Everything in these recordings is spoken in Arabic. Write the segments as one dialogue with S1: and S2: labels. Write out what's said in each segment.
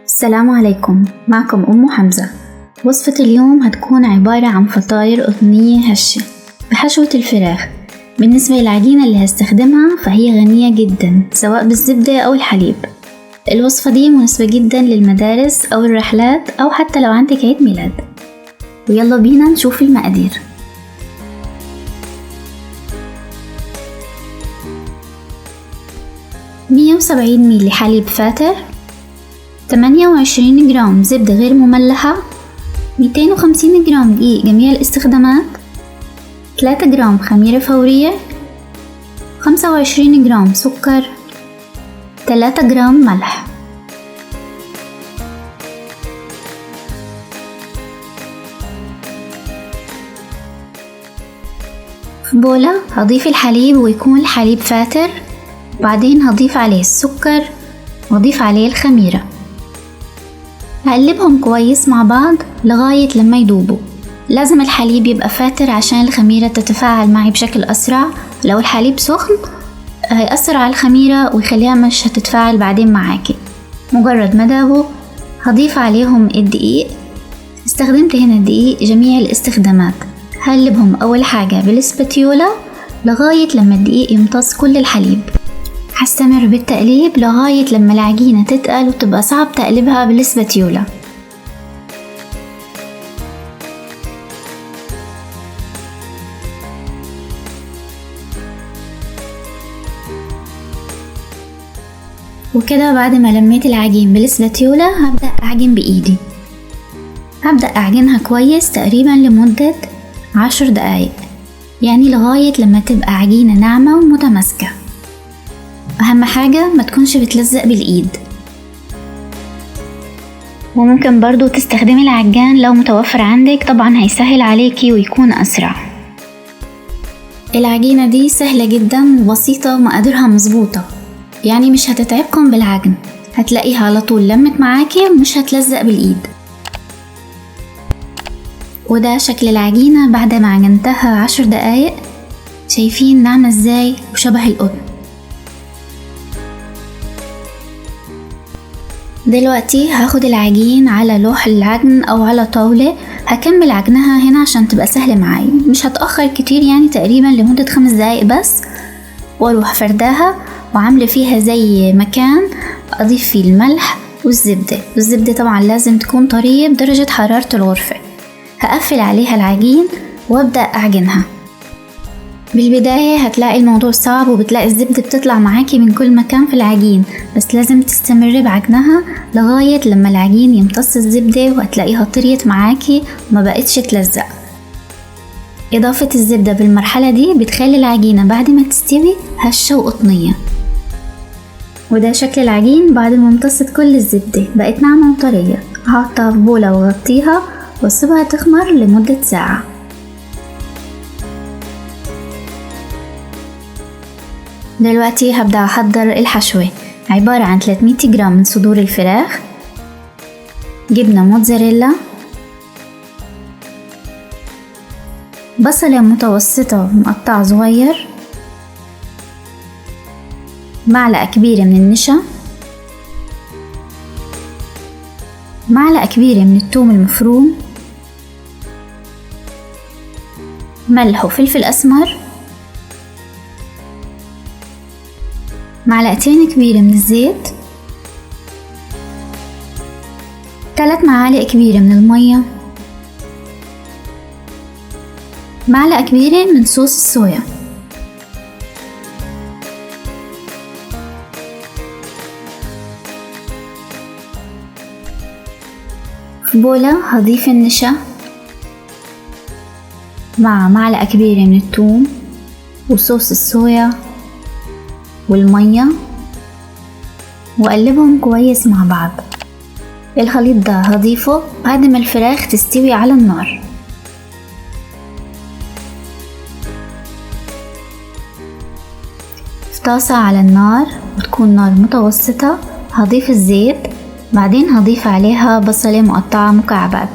S1: السلام عليكم، معكم أم حمزة. وصفة اليوم هتكون عبارة عن فطاير قطنية هشة بحشوة الفراخ. بالنسبة للعجينة اللي هستخدمها فهي غنية جدا سواء بالزبدة أو الحليب. الوصفة دي مناسبة جدا للمدارس أو الرحلات أو حتى لو عندك عيد ميلاد. ويلا بينا نشوف المقادير. 170 مللي حليب فاتر، 28 جرام زبدة غير مملحة، 250 جرام دقيق جميع الاستخدامات، 3 جرام خميرة فورية، 25 جرام سكر، 3 جرام ملح. في بولة هضيف الحليب ويكون الحليب فاتر، وبعدين هضيف عليه السكر واضيف عليه الخميرة. هقلبهم كويس مع بعض لغاية لما يدوبوا. لازم الحليب يبقى فاتر عشان الخميرة تتفاعل معي بشكل أسرع. لو الحليب سخن هيأثر على الخميرة ويخليها مش هتتفاعل بعدين معاكي. مجرد ما دابوا هضيف عليهم الدقيق. استخدمت هنا الدقيق جميع الاستخدامات. هقلبهم أول حاجة بالسباتيولا لغاية لما الدقيق يمتص كل الحليب. هستمر بالتقليب لغاية لما العجينة تتقل وتبقى صعب تقلبها بالسباتيولا. وكده بعد ما لميت العجين بالسباتيولا هبدأ أعجن بإيدي. هبدأ أعجنها كويس تقريبا لمدة 10 دقايق، يعني لغاية لما تبقى عجينة ناعمة ومتماسكة. أهم حاجة ما تكونش بتلزق بالإيد. وممكن برضو تستخدمي العجان لو متوفر عندك، طبعا هيسهل عليكي ويكون أسرع. العجينة دي سهلة جدا وبسيطة ومقاديرها مظبوطة، يعني مش هتتعبكم بالعجن، هتلاقيها على طول لمت معاكي ومش هتلزق بالإيد. وده شكل العجينة بعد ما عجنتها 10 دقايق. شايفين ناعمة ازاي وشبه القطن. دلوقتي هاخد العجين على لوح العجن او على طاولة. هكمل عجنها هنا عشان تبقى سهلة معايا، مش هتأخر كتير، يعني تقريبا لمدة 5 دقايق بس. واروح فرداها وعاملة فيها زي مكان اضيف فيه الملح والزبدة طبعا لازم تكون طرية بدرجة حرارة الغرفة. هقفل عليها العجين وابدأ اعجنها. بالبداية هتلاقي الموضوع صعب وبتلاقي الزبدة بتطلع معاكي من كل مكان في العجين، بس لازم تستمري بعجنها لغاية لما العجين يمتص الزبدة وهتلاقيها طريت معاكي وما بقتش تلزق. إضافة الزبدة بالمرحلة دي بتخلي العجينة بعد ما تستوي هشة وقطنية. وده شكل العجين بعد ما امتصت كل الزبدة، بقت ناعمة وطرية. هحطها في بولة وغطيها واسيبها تخمر لمدة ساعة. دلوقتي هبدأ أحضر الحشوة. عبارة عن 300 جرام من صدور الفراخ، جبنة موتزاريلا، بصلة متوسطة مقطعة صغير، معلقة كبيرة من النشا، معلقة كبيرة من الثوم المفروم، ملح وفلفل أسمر، معلقتين كبيرة من الزيت، 3 معالق كبيرة من المية، معلقة كبيرة من صوص الصويا. في بولة هضيف النشا مع معلقة كبيرة من الثوم وصوص الصويا والمية، وأقلبهم كويس مع بعض. الخليط ده هضيفه بعد ما الفراخ تستوي على النار. في طاسة على النار وتكون نار متوسطة هضيف الزيت، بعدين هضيف عليها بصلة مقطعة مكعبات.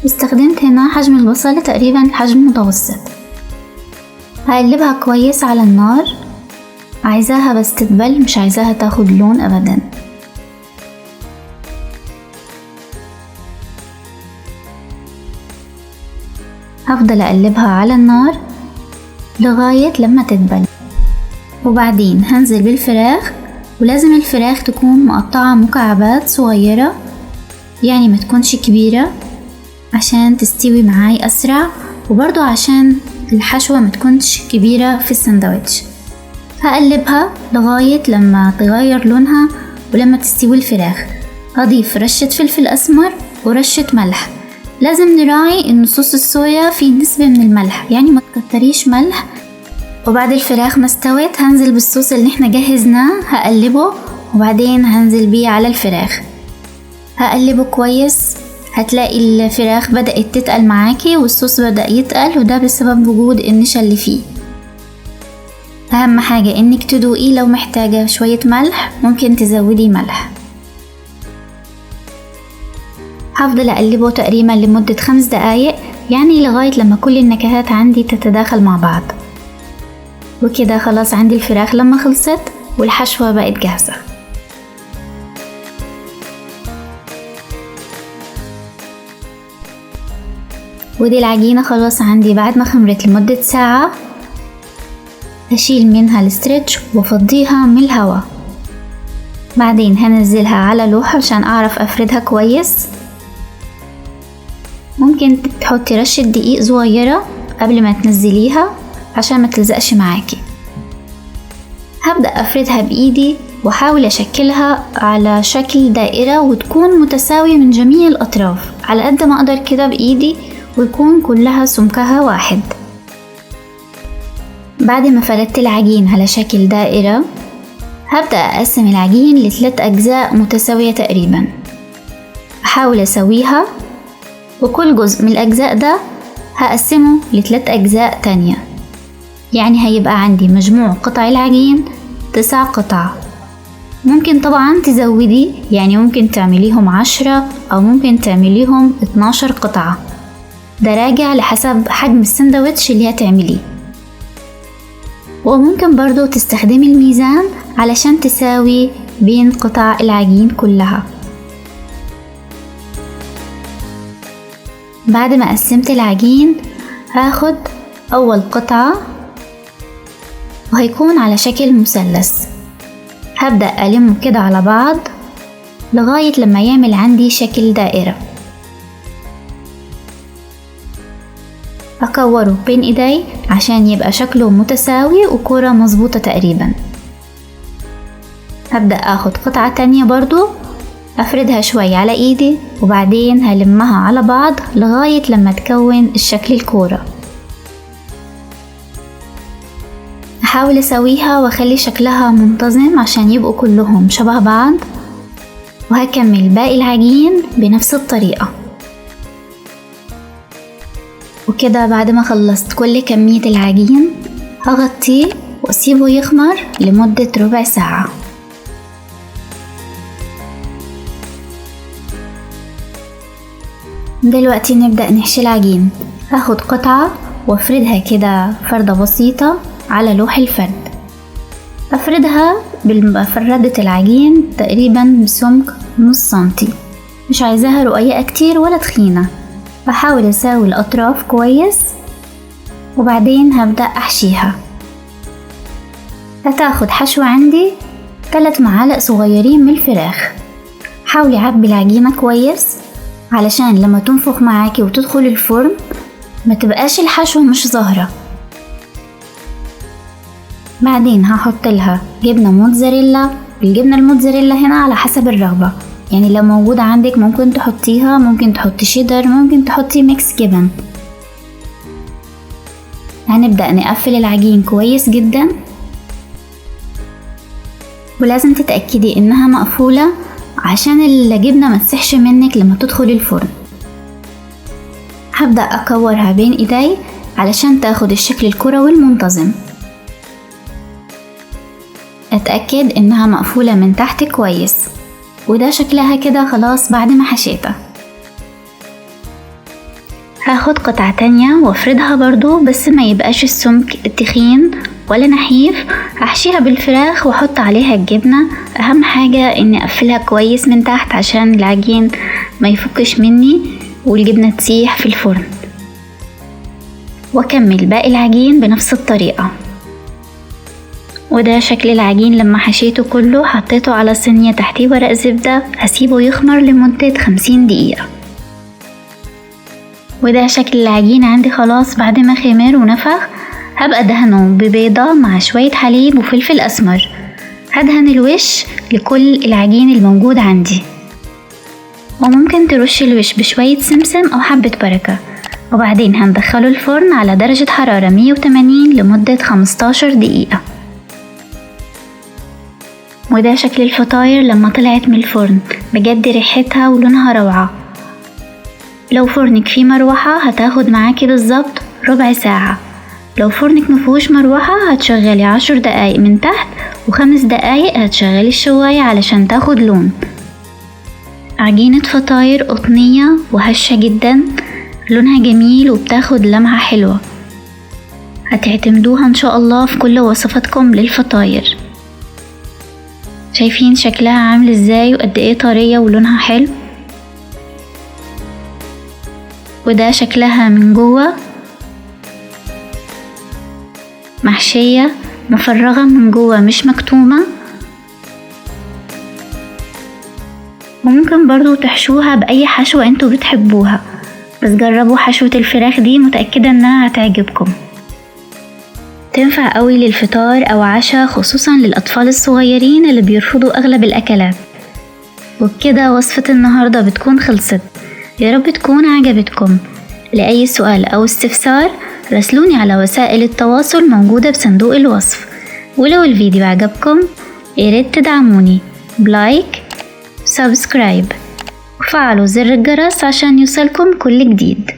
S1: استخدمت هنا حجم البصلة تقريبا حجم متوسط. هقلبها كويس على النار. عايزاها بس تتبل، مش عايزاها تاخد لون ابدا. هفضل اقلبها على النار لغاية لما تدبل، وبعدين هنزل بالفراخ. ولازم الفراخ تكون مقطعة مكعبات صغيرة، يعني ما تكونش كبيرة عشان تستوي معاي اسرع، وبرضو عشان الحشوة ما تكونش كبيرة في الساندوتش. هقلبها لغاية لما تغير لونها، ولما تستوي الفراخ هضيف رشة فلفل اسمر ورشة ملح. لازم نراعي ان صوص الصويا فيه نسبة من الملح، يعني ما تكتريش ملح. وبعد الفراخ ما استوت هنزل بالصوص اللي احنا جهزناه، هقلبه وبعدين هنزل بيه على الفراخ. هقلبه كويس، هتلاقي الفراخ بدأت تتقل معاكي والصوص بدأ يتقل، وده بسبب وجود النشا اللي فيه. اهم حاجة انك تدوقيه، لو محتاجة شوية ملح ممكن تزودي ملح. هفضل اقلبه تقريبا لمدة 5 دقايق، يعني لغاية لما كل النكهات عندي تتداخل مع بعض. وكده خلاص عندي الفراخ لما خلصت والحشوة بقت جاهزة. ودي العجينة خلاص عندي بعد ما خمرت لمدة ساعة. هشيل منها الستريتش وافضيها من الهواء، بعدين هنزلها على لوحة عشان اعرف افردها كويس. ممكن تحطي رشة دقيق صغيرة قبل ما تنزليها عشان ما تلزقش معاكي. هبدأ افردها بايدي واحاول اشكلها على شكل دائرة وتكون متساوية من جميع الاطراف على قد ما اقدر كده بايدي، ويكون كلها سمكها واحد. بعد ما فردت العجين على شكل دائرة هبدأ اقسم العجين ل3 اجزاء متساوية تقريبا. احاول اسويها، وكل جزء من الاجزاء ده هقسمه ل3 اجزاء تانية، يعني هيبقى عندي مجموع قطع العجين 9 قطع. ممكن طبعا تزودي، يعني ممكن تعمليهم 10 او ممكن تعمليهم 12 قطعة، ده راجع لحسب حجم السندوتش اللي هتعمليه. وممكن برضو تستخدمي الميزان علشان تساوي بين قطع العجين كلها. بعد ما قسمت العجين هاخد اول قطعة وهيكون على شكل مثلث. هبدأ ألمه كده على بعض لغاية لما يعمل عندي شكل دائرة. أكوره بين ايدي عشان يبقى شكله متساوي وكرة مظبوطة تقريبا. هبدأ اخد قطعة تانية برضو افردها شوية على ايدي، وبعدين هلمها على بعض لغاية لما تكون الشكل الكورة. احاول اسويها واخلي شكلها منتظم عشان يبقوا كلهم شبه بعض، وهكمل باقي العجين بنفس الطريقة. وكده بعد ما خلصت كل كمية العجين هغطيه واسيبه يخمر لمدة ربع ساعة. دلوقتي نبدأ نحشي العجين. هاخد قطعة وافردها كده فردة بسيطة على لوح الفرد. افردها بفردة العجين تقريبا بسمك نص سنتي، مش عايزاها رقيقة كتير ولا تخينة. بحاول اساوي الاطراف كويس، وبعدين هبدأ احشيها. هتاخد حشو عندي 3 معالق صغيرين من الفراخ. حاولي عبي العجينة كويس علشان لما تنفخ معاكي وتدخل الفرن ما تبقاش الحشو مش ظاهرة. بعدين هحط لها جبنة موتزاريلا. الجبنة الموتزاريلا هنا على حسب الرغبة، يعني لو موجودة عندك ممكن تحطيها، ممكن تحطي شيدر، ممكن تحطي ميكس جبن. هنبدأ نقفل العجين كويس جدا، ولازم تتأكدي انها مقفولة عشان الجبنة ما تسحش منك لما تدخل الفرن. هبدأ اكورها بين ايدي علشان تاخد الشكل الكروي المنتظم. اتأكد انها مقفولة من تحت كويس، وده شكلها كده خلاص بعد ما حشيتها. هاخد قطعة تانية وافردها برضو، بس ما يبقاش السمك تخين ولا نحيف. هحشيها بالفراخ واحط عليها الجبنة. اهم حاجة اني اقفلها كويس من تحت عشان العجين ما يفكش مني والجبنة تسيح في الفرن. وأكمل باقي العجين بنفس الطريقة. وده شكل العجين لما حشيته كله، حطيته على صينية تحتيه ورق زبدة، هسيبه يخمر لمدة 50 دقيقة. وده شكل العجين عندي خلاص بعد ما خمر ونفخ. هبقى دهنه ببيضة مع شوية حليب وفلفل أسمر. هدهن الوش لكل العجين الموجود عندي، وممكن ترش الوش بشوية سمسم أو حبة بركة. وبعدين هندخله الفرن على درجة حرارة 180 لمدة 15 دقيقة. وده شكل الفطاير لما طلعت من الفرن، بجد ريحتها ولونها روعة. لو فرنك فيه مروحة هتاخد معاكي بالظبط ربع ساعة. لو فرنك مفيهوش مروحة هتشغلي 10 دقايق من تحت و5 دقايق هتشغلي الشواية علشان تاخد لون. عجينة فطاير قطنية وهشة جدا، لونها جميل وبتاخد لمعة حلوة. هتعتمدوها ان شاء الله في كل وصفاتكم للفطاير. شايفين شكلها عامل ازاي وقد ايه طرية ولونها حلو. وده شكلها من جوه، محشية مفرغة من جوه مش مكتومة. وممكن برضو تحشوها بأي حشوة انتوا بتحبوها، بس جربوا حشوة الفراخ دي، متأكدة انها هتعجبكم. تنفع قوي للفطار او عشاء، خصوصا للأطفال الصغيرين اللي بيرفضوا اغلب الاكلات. وبكده وصفة النهاردة بتكون خلصت. يا رب تكون عجبتكم. لأي سؤال او استفسار راسلوني على وسائل التواصل موجودة بصندوق الوصف. ولو الفيديو عجبكم ياريت تدعموني بلايك، سبسكرايب، وفعلوا زر الجرس عشان يوصلكم كل جديد.